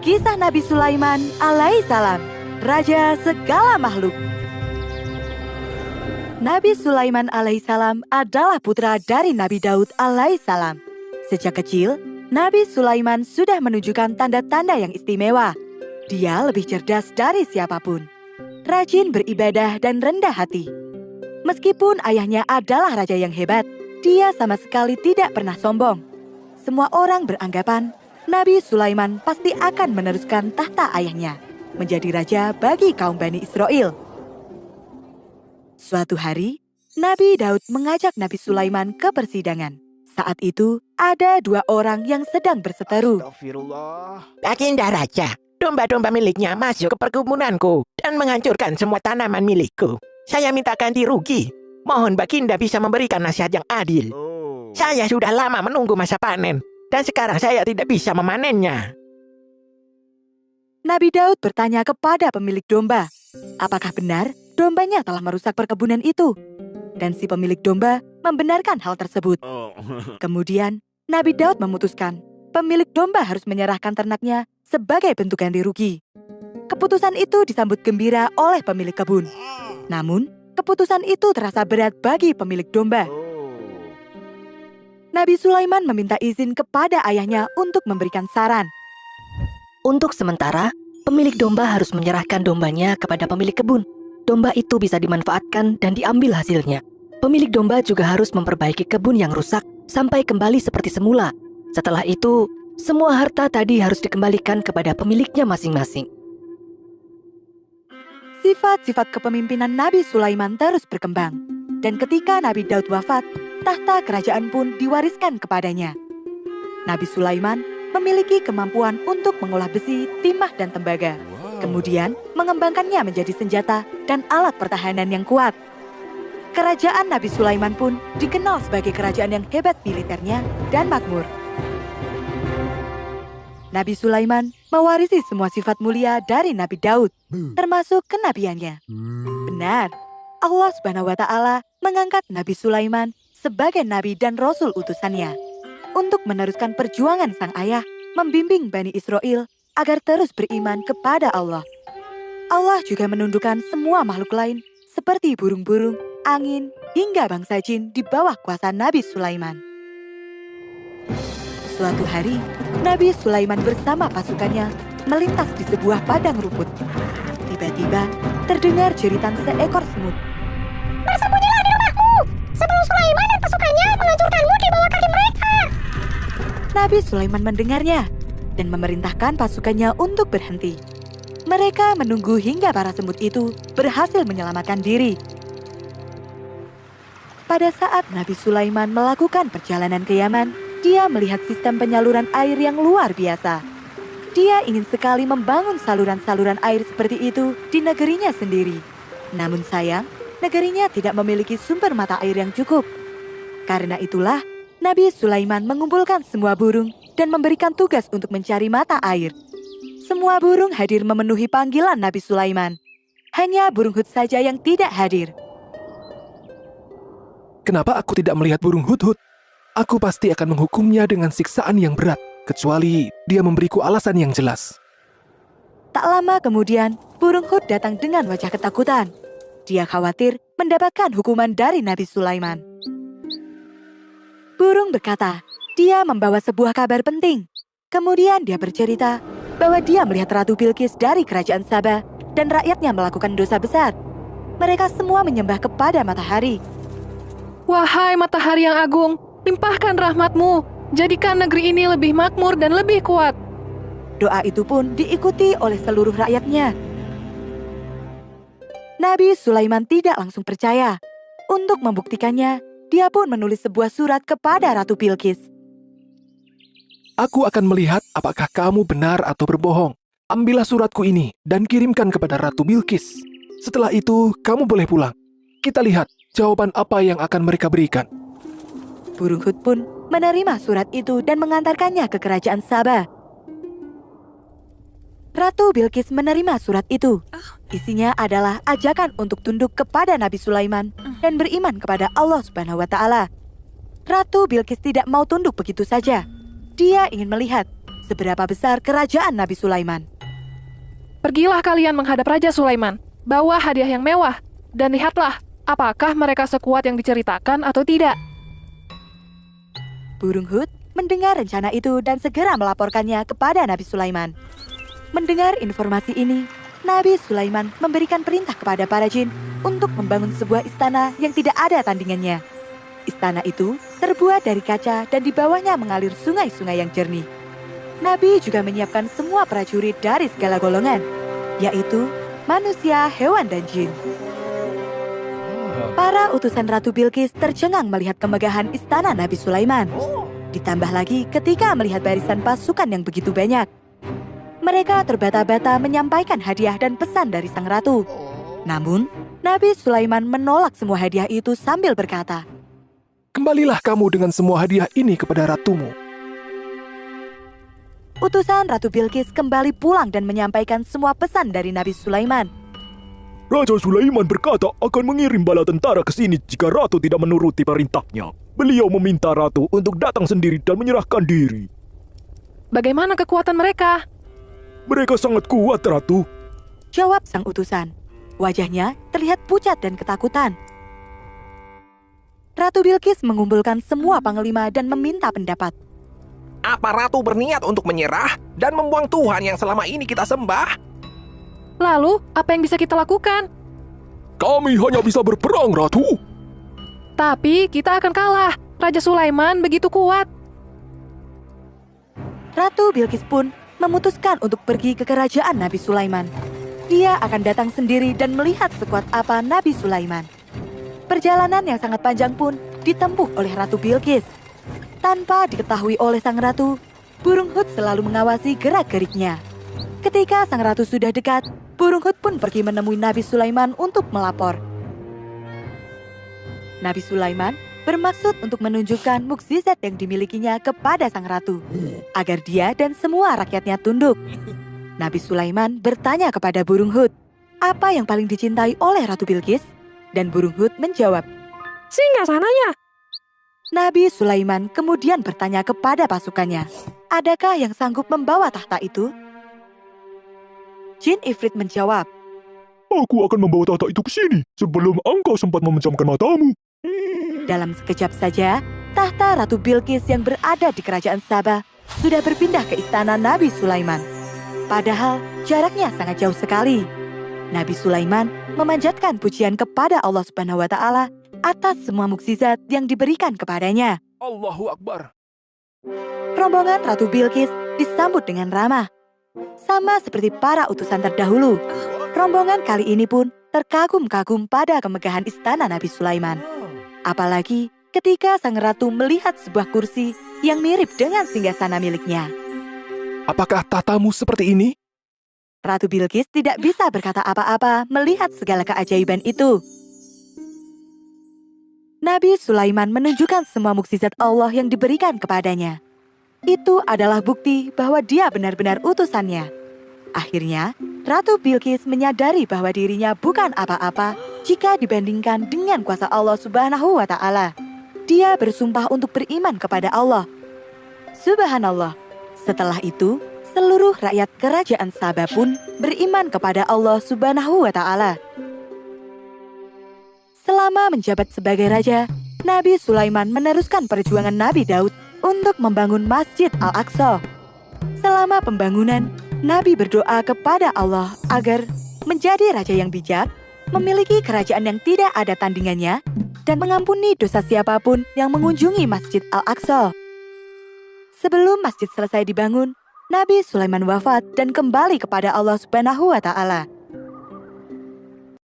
Kisah Nabi Sulaiman alaihissalam, Raja segala makhluk. Nabi Sulaiman alaihissalam adalah putra dari Nabi Daud alaihissalam. Sejak kecil, Nabi Sulaiman sudah menunjukkan tanda-tanda yang istimewa. Dia lebih cerdas dari siapapun, rajin beribadah dan rendah hati. Meskipun ayahnya adalah raja yang hebat, dia sama sekali tidak pernah sombong. Semua orang beranggapan Nabi Sulaiman pasti akan meneruskan tahta ayahnya, menjadi raja bagi kaum Bani Israel. Suatu hari, Nabi Daud mengajak Nabi Sulaiman ke persidangan. Saat itu, ada dua orang yang sedang berseteru. Baginda Raja, domba-domba miliknya masuk ke perkebunanku dan menghancurkan semua tanaman milikku. Saya minta ganti rugi. Mohon Baginda bisa memberikan nasihat yang adil. Saya sudah lama menunggu masa panen, dan sekarang saya tidak bisa memanennya. Nabi Daud bertanya kepada pemilik domba, apakah benar dombanya telah merusak perkebunan itu? Dan si pemilik domba membenarkan hal tersebut. Kemudian, Nabi Daud memutuskan, pemilik domba harus menyerahkan ternaknya sebagai bentuk ganti rugi. Keputusan itu disambut gembira oleh pemilik kebun. Namun, keputusan itu terasa berat bagi pemilik domba. Nabi Sulaiman meminta izin kepada ayahnya untuk memberikan saran. Untuk sementara, pemilik domba harus menyerahkan dombanya kepada pemilik kebun. Domba itu bisa dimanfaatkan dan diambil hasilnya. Pemilik domba juga harus memperbaiki kebun yang rusak sampai kembali seperti semula. Setelah itu, semua harta tadi harus dikembalikan kepada pemiliknya masing-masing. Sifat-sifat kepemimpinan Nabi Sulaiman terus berkembang. Dan ketika Nabi Daud wafat, tahta kerajaan pun diwariskan kepadanya. Nabi Sulaiman memiliki kemampuan untuk mengolah besi, timah, dan tembaga. Kemudian mengembangkannya menjadi senjata dan alat pertahanan yang kuat. Kerajaan Nabi Sulaiman pun dikenal sebagai kerajaan yang hebat militernya dan makmur. Nabi Sulaiman mewarisi semua sifat mulia dari Nabi Daud, termasuk kenabiannya. Benar, Allah SWT mengangkat Nabi Sulaiman sebagai nabi dan rasul utusannya untuk meneruskan perjuangan sang ayah membimbing Bani Israel agar terus beriman kepada Allah. Allah juga menundukkan semua makhluk lain seperti burung-burung, angin, hingga bangsa jin di bawah kuasa Nabi Sulaiman. Suatu hari, Nabi Sulaiman bersama pasukannya melintas di sebuah padang rumput. Tiba-tiba terdengar jeritan seekor semut. Bersembunyilah di rumahku, sebelum Sulaiman dan pasukannya menghancurkanmu di bawah kaki mereka. Nabi Sulaiman mendengarnya dan memerintahkan pasukannya untuk berhenti. Mereka menunggu hingga para semut itu berhasil menyelamatkan diri. Pada saat Nabi Sulaiman melakukan perjalanan ke Yaman, dia melihat sistem penyaluran air yang luar biasa. Dia ingin sekali membangun saluran-saluran air seperti itu di negerinya sendiri. Namun sayang, negerinya tidak memiliki sumber mata air yang cukup. Karena itulah, Nabi Sulaiman mengumpulkan semua burung dan memberikan tugas untuk mencari mata air. Semua burung hadir memenuhi panggilan Nabi Sulaiman. Hanya burung hut saja yang tidak hadir. Kenapa aku tidak melihat burung hut-hut? Aku pasti akan menghukumnya dengan siksaan yang berat, kecuali dia memberiku alasan yang jelas. Tak lama kemudian, burung hut datang dengan wajah ketakutan. Dia khawatir mendapatkan hukuman dari Nabi Sulaiman. Burung berkata, dia membawa sebuah kabar penting. Kemudian dia bercerita bahwa dia melihat Ratu Bilqis dari kerajaan Sabah dan rakyatnya melakukan dosa besar. Mereka semua menyembah kepada matahari. Wahai matahari yang agung, limpahkan rahmat-Mu, jadikan negeri ini lebih makmur dan lebih kuat. Doa itu pun diikuti oleh seluruh rakyatnya. Nabi Sulaiman tidak langsung percaya. Untuk membuktikannya, dia pun menulis sebuah surat kepada Ratu Bilqis. Aku akan melihat apakah kamu benar atau berbohong. Ambillah suratku ini dan kirimkan kepada Ratu Bilqis. Setelah itu, kamu boleh pulang. Kita lihat jawaban apa yang akan mereka berikan. Burung hut pun menerima surat itu dan mengantarkannya ke kerajaan Sabah. Ratu Bilqis menerima surat itu. Isinya adalah ajakan untuk tunduk kepada Nabi Sulaiman dan beriman kepada Allah Subhanahu wa Ta'ala. Ratu Bilqis tidak mau tunduk begitu saja. Dia ingin melihat seberapa besar kerajaan Nabi Sulaiman. Pergilah kalian menghadap Raja Sulaiman, bawa hadiah yang mewah, dan lihatlah apakah mereka sekuat yang diceritakan atau tidak. Burung Hud mendengar rencana itu dan segera melaporkannya kepada Nabi Sulaiman. Mendengar informasi ini, Nabi Sulaiman memberikan perintah kepada para jin untuk membangun sebuah istana yang tidak ada tandingannya. Istana itu terbuat dari kaca dan di bawahnya mengalir sungai-sungai yang jernih. Nabi juga menyiapkan semua prajurit dari segala golongan, yaitu manusia, hewan, dan jin. Para utusan Ratu Bilqis tercengang melihat kemegahan istana Nabi Sulaiman. Ditambah lagi ketika melihat barisan pasukan yang begitu banyak. Mereka terbata-bata menyampaikan hadiah dan pesan dari sang ratu. Namun, Nabi Sulaiman menolak semua hadiah itu sambil berkata, Kembalilah kamu dengan semua hadiah ini kepada ratumu. Utusan Ratu Bilqis kembali pulang dan menyampaikan semua pesan dari Nabi Sulaiman. Raja Sulaiman berkata akan mengirim bala tentara ke sini jika ratu tidak menuruti perintahnya. Beliau meminta ratu untuk datang sendiri dan menyerahkan diri. Bagaimana kekuatan mereka? Mereka sangat kuat, ratu. Jawab sang utusan. Wajahnya terlihat pucat dan ketakutan. Ratu Bilqis mengumpulkan semua panglima dan meminta pendapat. Apa ratu berniat untuk menyerah dan membuang Tuhan yang selama ini kita sembah? Lalu, apa yang bisa kita lakukan? Kami hanya bisa berperang, ratu. Tapi kita akan kalah. Raja Sulaiman begitu kuat. Ratu Bilqis pun memutuskan untuk pergi ke kerajaan Nabi Sulaiman. Dia akan datang sendiri dan melihat sekuat apa Nabi Sulaiman. Perjalanan yang sangat panjang pun ditempuh oleh Ratu Bilqis. Tanpa diketahui oleh sang ratu, burung Hud selalu mengawasi gerak-geriknya. Ketika sang ratu sudah dekat, burung Hud pun pergi menemui Nabi Sulaiman untuk melapor. Nabi Sulaiman bermaksud untuk menunjukkan mukjizat yang dimilikinya kepada sang ratu, agar dia dan semua rakyatnya tunduk. Nabi Sulaiman bertanya kepada burung Hud, apa yang paling dicintai oleh Ratu Bilqis? Dan burung Hud menjawab, Singgasananya. Nabi Sulaiman kemudian bertanya kepada pasukannya, adakah yang sanggup membawa tahta itu? Jin Ifrit menjawab, Aku akan membawa tahta itu ke sini sebelum engkau sempat memejamkan matamu. dalam sekejap saja, tahta Ratu Bilqis yang berada di kerajaan Sabah sudah berpindah ke istana Nabi Sulaiman. Padahal jaraknya sangat jauh sekali. Nabi Sulaiman memanjatkan pujian kepada Allah Subhanahu wa Ta'ala atas semua mukjizat yang diberikan kepadanya. Allahu Akbar. Rombongan Ratu Bilqis disambut dengan ramah. Sama seperti para utusan terdahulu, rombongan kali ini pun terkagum-kagum pada kemegahan istana Nabi Sulaiman. Apalagi ketika sang ratu melihat sebuah kursi yang mirip dengan singgasana miliknya. Apakah tahtamu seperti ini? Ratu Bilqis tidak bisa berkata apa-apa melihat segala keajaiban itu. Nabi Sulaiman menunjukkan semua mukjizat Allah yang diberikan kepadanya. Itu adalah bukti bahwa dia benar-benar utusannya. Akhirnya, Ratu Bilqis menyadari bahwa dirinya bukan apa-apa jika dibandingkan dengan kuasa Allah Subhanahu wa Ta'ala. Dia bersumpah untuk beriman kepada Allah. Subhanallah. Setelah itu, seluruh rakyat kerajaan Sabah pun beriman kepada Allah Subhanahu wa Ta'ala. Selama menjabat sebagai raja, Nabi Sulaiman meneruskan perjuangan Nabi Daud untuk membangun Masjid Al-Aqsa. Selama pembangunan, Nabi berdoa kepada Allah agar menjadi raja yang bijak, memiliki kerajaan yang tidak ada tandingannya, dan mengampuni dosa siapapun yang mengunjungi Masjid Al-Aqsa. Sebelum masjid selesai dibangun, Nabi Sulaiman wafat dan kembali kepada Allah Subhanahu wa Ta'ala.